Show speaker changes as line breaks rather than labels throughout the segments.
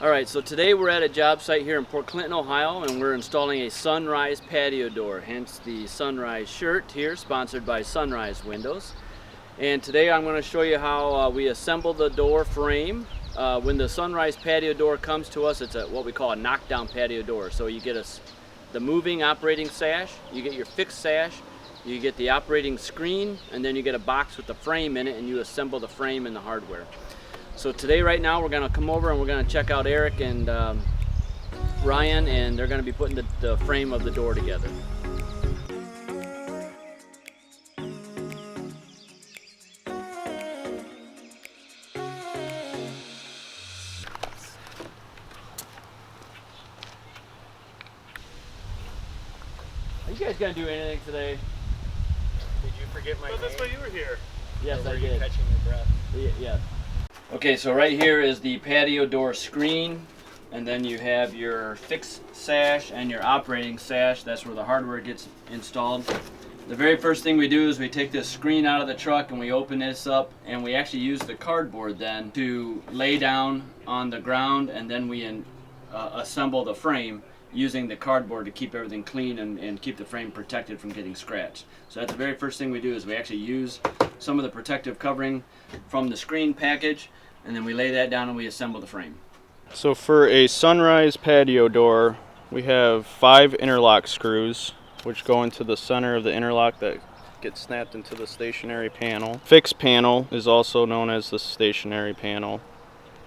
Alright, so today we're at a job site here in Port Clinton, Ohio, and we're installing a Sunrise patio door, hence the Sunrise shirt here, sponsored by Sunrise Windows. And today I'm going to show you how we assemble the door frame. When the Sunrise patio door comes to us, it's what we call a knockdown patio door. So you get the moving operating sash, you get your fixed sash, you get the operating screen, and then you get a box with the frame in it, and you assemble the frame and the hardware. So today, right now, we're going to come over and we're going to check out Eric and Ryan, and they're going to be putting the frame of the door together. Are you guys going to do anything today?
Did you forget my name?
That's why you were here.
Yes, I
Were
did.
you catching your breath?
Yeah. Okay, so right here is the patio door screen, and then you have your fixed sash and your operating sash. That's where the hardware gets installed. The very first thing we do is we take this screen out of the truck and we open this up, and we actually use the cardboard then to lay down on the ground, and then we assemble the frame using the cardboard to keep everything clean and keep the frame protected from getting scratched. So that's the very first thing we do, is we actually use some of the protective covering from the screen package, and then we lay that down and we assemble the frame.
So for a Sunrise patio door, we have 5 interlock screws which go into the center of the interlock that get snapped into the stationary panel. Fixed panel is also known as the stationary panel.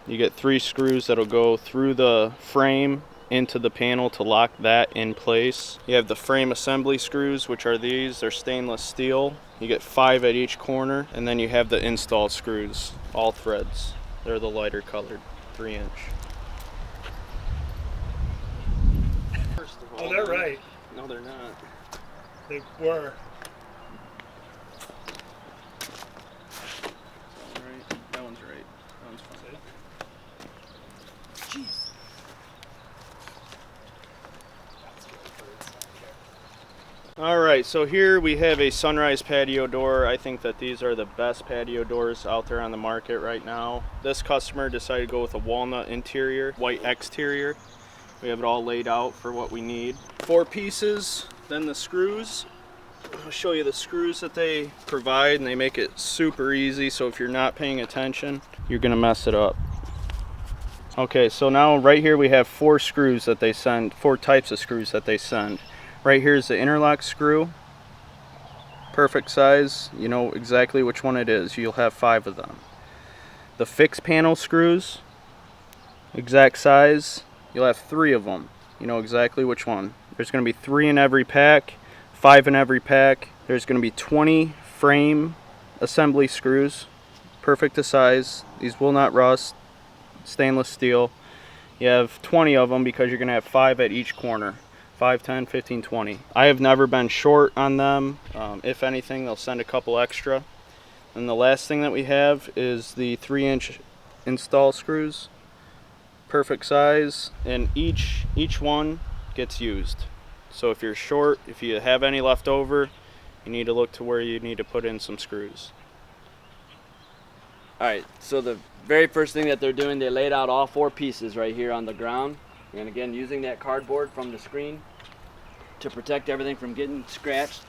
You get 3 screws that'll go through the frame into the panel to lock that in place. You have the frame assembly screws, which are these. They're stainless steel. You get 5 at each corner, and then you have the install screws, all threads. They're the lighter colored, 3-inch.
First of all,
Oh, they're right.
No, they're not.
They were.
Right. That one's right. That one's fine.
Jeez.
Alright, so here we have a Sunrise patio door. I think that these are the best patio doors out there on the market right now. This customer decided to go with a walnut interior, white exterior. We have it all laid out for what we need. 4 pieces, then the screws. I'll show you the screws that they provide, and they make it super easy, so if you're not paying attention, you're gonna mess it up. Okay, so now right here we have 4 screws that they send, 4 types of screws that they send. Right here is the interlock screw, perfect size, you know exactly which one it is. You'll have 5 of them. The fixed panel screws, exact size, you'll have 3 of them. You know exactly which one. There's going to be 3 in every pack, 5 in every pack. There's going to be 20 frame assembly screws, perfect to size. These will not rust, stainless steel. You have 20 of them because you're going to have 5 at each corner. 5, 10, 15, 20. I have never been short on them. If anything, they'll send a couple extra. And the last thing that we have is the 3-inch install screws. Perfect size, and each one gets used. So if you're short, if you have any left over, you need to look to where you need to put in some screws.
Alright, so the very first thing that they're doing, they laid out all 4 pieces right here on the ground. And again, using that cardboard from the screen to protect everything from getting scratched.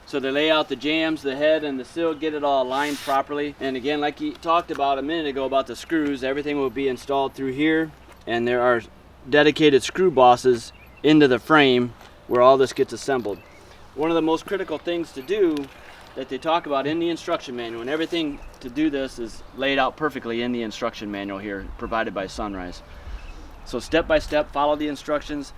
So they lay out the jambs, the head, and the sill, get it all aligned properly. And again, like you talked about a minute ago about the screws, everything will be installed through here. And there are dedicated screw bosses into the frame where all this gets assembled. One of the most critical things to do that they talk about in the instruction manual, and everything to do this is laid out perfectly in the instruction manual here, provided by Sunrise. So step by step, follow the instructions.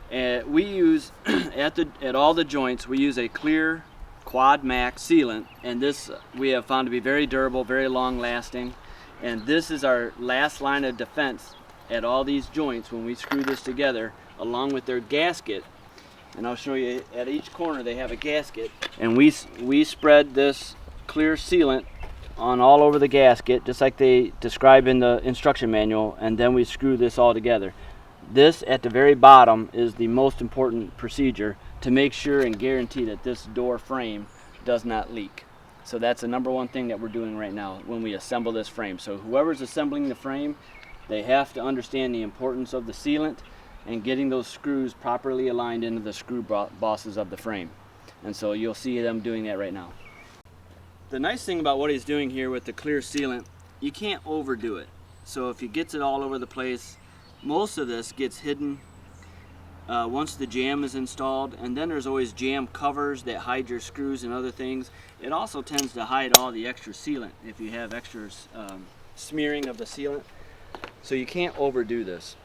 And we use, at all the joints, we use a clear Quad Max sealant. And this we have found to be very durable, very long lasting. And this is our last line of defense at all these joints when we screw this together, along with their gasket. And I'll show you, at each corner they have a gasket. And we spread this clear sealant on all over the gasket, just like they describe in the instruction manual, and then we screw this all together. This at the very bottom is the most important procedure to make sure and guarantee that this door frame does not leak. So that's the number one thing that we're doing right now when we assemble this frame. So whoever's assembling the frame, They have to understand the importance of the sealant and getting those screws properly aligned into the screw bosses of the frame. And so you'll see them doing that right now. The nice thing about what he's doing here with the clear sealant, you can't overdo it. So if he gets it all over the place, most of this gets hidden once the jamb is installed, and then there's always jamb covers that hide your screws and other things. It also tends to hide all the extra sealant if you have extra smearing of the sealant. So you can't overdo this.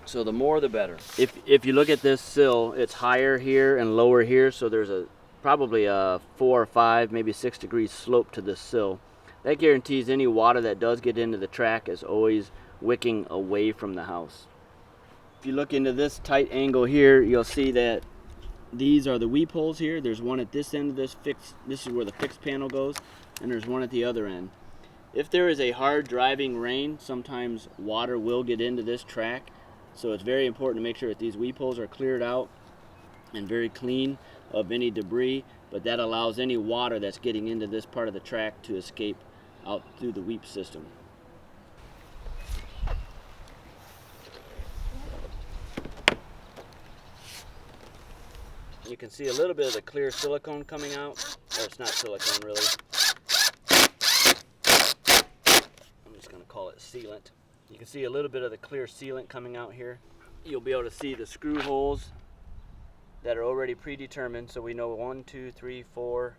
So the more the better. If you look at this sill, it's higher here and lower here, so there's probably a 4 or 5, maybe 6 degree slope to this sill. That guarantees any water that does get into the track is always wicking away from the house. If you look into this tight angle here, you'll see that these are the weep holes here. There's one at this end of this is where the fixed panel goes, and there's one at the other end. If there is a hard driving rain, sometimes water will get into this track, so it's very important to make sure that these weep holes are cleared out and very clean of any debris, but that allows any water that's getting into this part of the track to escape out through the weep system. You can see a little bit of the clear silicone coming out, or it's not silicone really. I'm just going to call it sealant. You can see a little bit of the clear sealant coming out here. You'll be able to see the screw holes that are already predetermined, so we know 1, 2, 3, 4,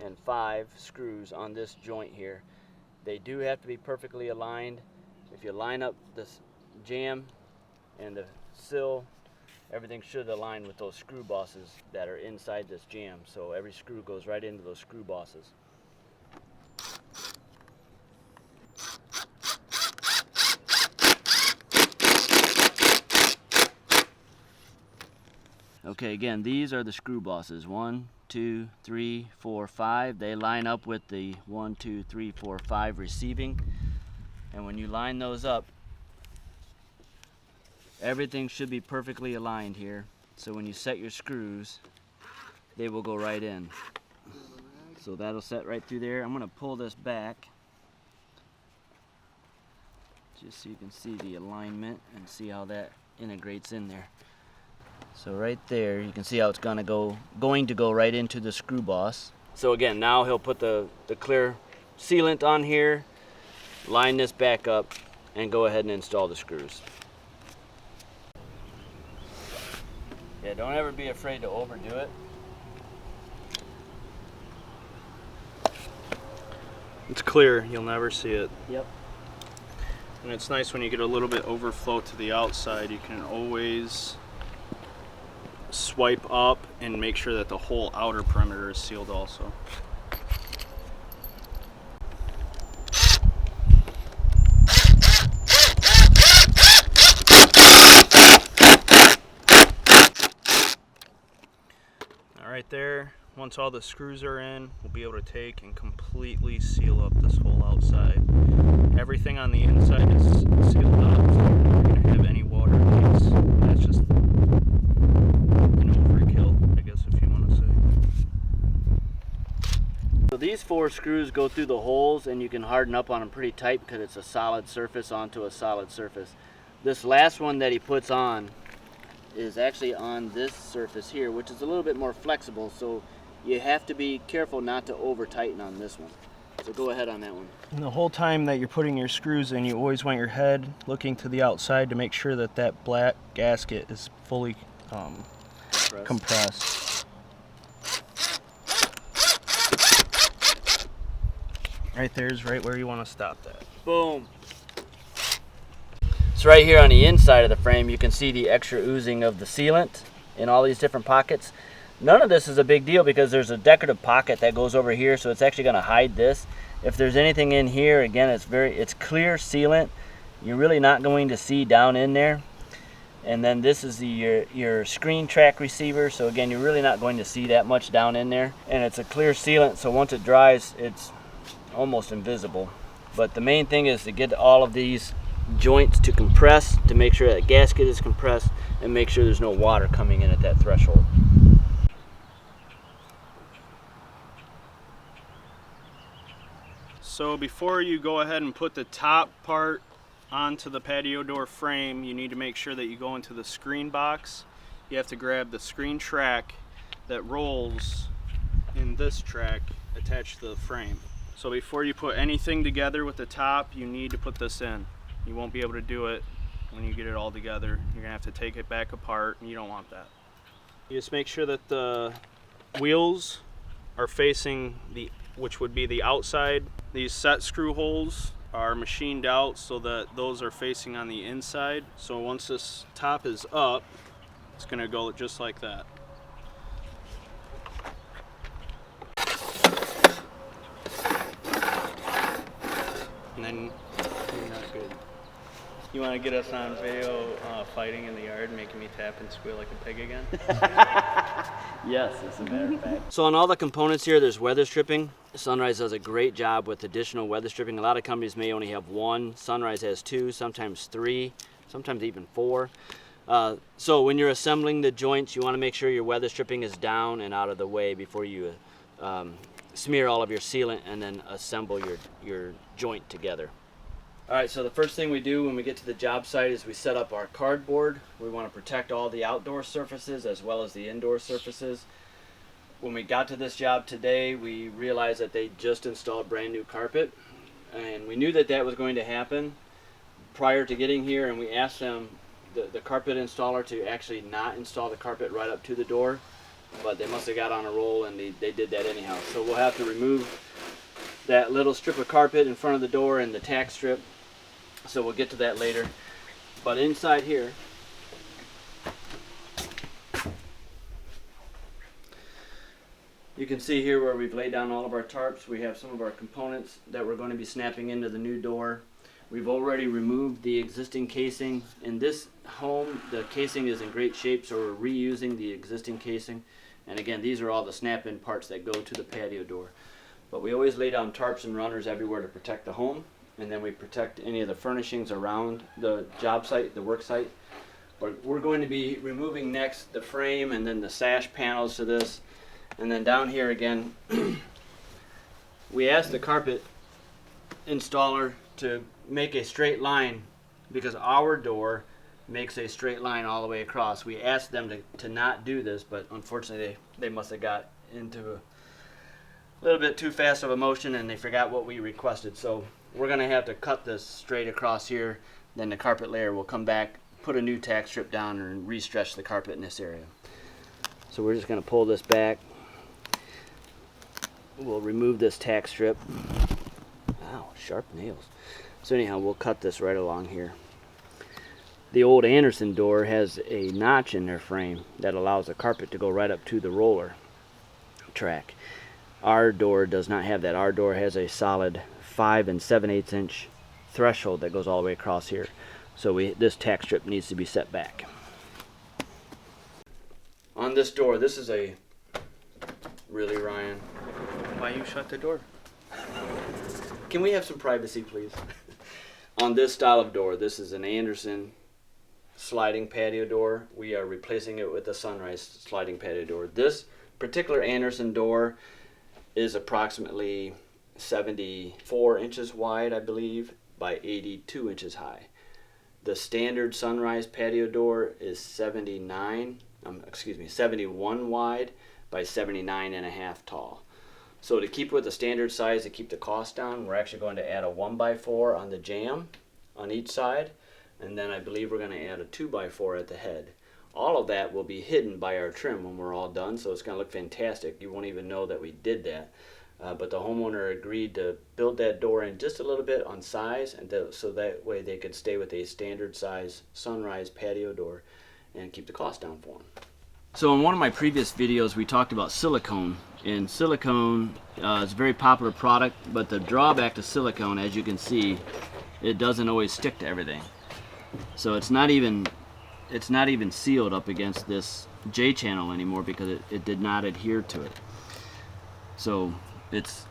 and 5 screws on this joint here. They do have to be perfectly aligned. If you line up this jamb and the sill, everything should align with those screw bosses that are inside this jamb, so every screw goes right into those screw bosses. Okay, again, these are the screw bosses. 1, 2, 3, 4, 5. They line up with the 1, 2, 3, 4, 5 receiving. And when you line those up, everything should be perfectly aligned here. So when you set your screws, they will go right in. So that'll set right through there. I'm going to pull this back just so you can see the alignment and see how that integrates in there. So right there, you can see how it's going to go right into the screw boss. So again, now he'll put the clear sealant on here, line this back up, and go ahead and install the screws. Yeah, don't ever be afraid to overdo it.
It's clear, you'll never see it.
Yep.
And it's nice when you get a little bit overflow to the outside, you can always swipe up and make sure that the whole outer perimeter is sealed also. Right there, once all the screws are in, we'll be able to take and completely seal up this whole outside. Everything on the inside is sealed up, so we're not going to have any water leaks. That's just an overkill, I guess, if you want to say.
So these 4 screws go through the holes, and you can harden up on them pretty tight because it's a solid surface onto a solid surface. This last one that he puts on is actually on this surface here, which is a little bit more flexible, so you have to be careful not to over tighten on this one. So go ahead on that one.
And the whole time that you're putting your screws in, you always want your head looking to the outside to make sure that that black gasket is fully compressed. Right there is right where you want to stop that.
Boom. So right here on the inside of the frame, you can see the extra oozing of the sealant in all these different pockets. None of this is a big deal because there's a decorative pocket that goes over here, so it's actually going to hide this. If there's anything in here, again, it's clear sealant. You're really not going to see down in there. And then this is your screen track receiver, so again, you're really not going to see that much down in there. And it's a clear sealant, so once it dries, it's almost invisible. But the main thing is to get all of these joints to compress, to make sure that gasket is compressed, and make sure there's no water coming in at that threshold.
So before you go ahead and put the top part onto the patio door frame, you need to make sure that you go into the screen box. You have to grab the screen track that rolls in this track attached to the frame. So before you put anything together with the top, you need to put this in. You won't be able to do it when you get it all together. You're gonna have to take it back apart, and you don't want that. You just make sure that the wheels are facing which would be the outside. These set screw holes are machined out so that those are facing on the inside. So once this top is up, it's gonna go just like that. And then you're not good. You want to get us on video fighting in the yard, making me tap and squeal like a pig again?
Yes, as a matter of fact. So on all the components here, there's weather stripping. Sunrise does a great job with additional weather stripping. A lot of companies may only have one. Sunrise has two, sometimes three, sometimes even four. So when you're assembling the joints, you want to make sure your weather stripping is down and out of the way before you smear all of your sealant and then assemble your joint together. All right, so the first thing we do when we get to the job site is we set up our cardboard. We want to protect all the outdoor surfaces as well as the indoor surfaces. When we got to this job today, we realized that they just installed brand new carpet, and we knew that that was going to happen prior to getting here, and we asked them, the carpet installer, to actually not install the carpet right up to the door, but they must have got on a roll and they did that anyhow. So we'll have to remove that little strip of carpet in front of the door and the tack strip. So we'll get to that later. But inside here, you can see here where we've laid down all of our tarps. We have some of our components that we're going to be snapping into the new door. We've already removed the existing casing. In this home, the casing is in great shape, so we're reusing the existing casing. And again, these are all the snap-in parts that go to the patio door. But we always lay down tarps and runners everywhere to protect the home, and then we protect any of the furnishings around the job site, the work site. But we're going to be removing next the frame and then the sash panels to this. And then down here again, we asked the carpet installer to make a straight line because our door makes a straight line all the way across. We asked them to not do this, but unfortunately they must have got into a little bit too fast of a motion and they forgot what we requested. So we're going to have to cut this straight across here, then the carpet layer will come back, put a new tack strip down, and re-stretch the carpet in this area. So we're just going to pull this back. We'll remove this tack strip. Ow, sharp nails. So anyhow, we'll cut this right along here. The old Anderson door has a notch in their frame that allows the carpet to go right up to the roller track. Our door does not have that. Our door has a solid 5 7/8 inch threshold that goes all the way across here. So this tack strip needs to be set back. On this door, this is a really, Ryan,
Why you shut the door?
can we have some privacy, please? On this style of door, this is an Anderson sliding patio door. We are replacing it with a Sunrise sliding patio door. This particular Anderson door is approximately 74 inches wide, I believe, by 82 inches high. The standard Sunrise patio door is 71 wide by 79.5 tall. So to keep with the standard size, to keep the cost down, we're actually going to add a 1x4 on the jamb on each side, and then I believe we're going to add a 2x4 at the head. All of that will be hidden by our trim when we're all done, so it's going to look fantastic. You won't even know that we did that. But the homeowner agreed to build that door in just a little bit on size, and so that way they could stay with a standard size Sunrise patio door and keep the cost down for them. So in one of my previous videos we talked about silicone, and silicone is a very popular product, but the drawback to silicone, as you can see, it doesn't always stick to everything. So it's not even sealed up against this J-channel anymore because it did not adhere to it. So it's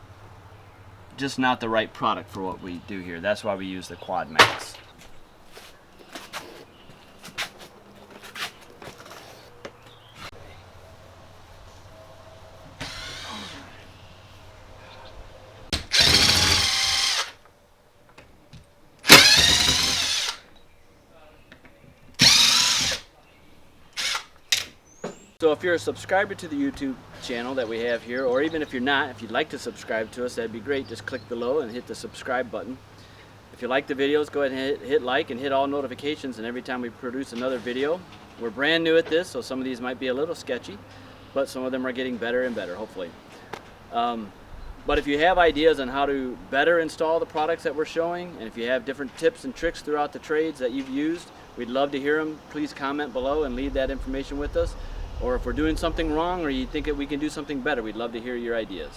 just not the right product for what we do here. That's why we use the Quad Max. So if you're a subscriber to the YouTube channel that we have here, or even if you're not, if you'd like to subscribe to us, that'd be great. Just click below and hit the subscribe button. If you like the videos, go ahead and hit like and hit all notifications, and every time we produce another video. We're brand new at this, so some of these might be a little sketchy, but some of them are getting better and better, hopefully. But if you have ideas on how to better install the products that we're showing, and if you have different tips and tricks throughout the trades that you've used, we'd love to hear them. Please comment below and leave that information with us. Or if we're doing something wrong or you think that we can do something better, we'd love to hear your ideas.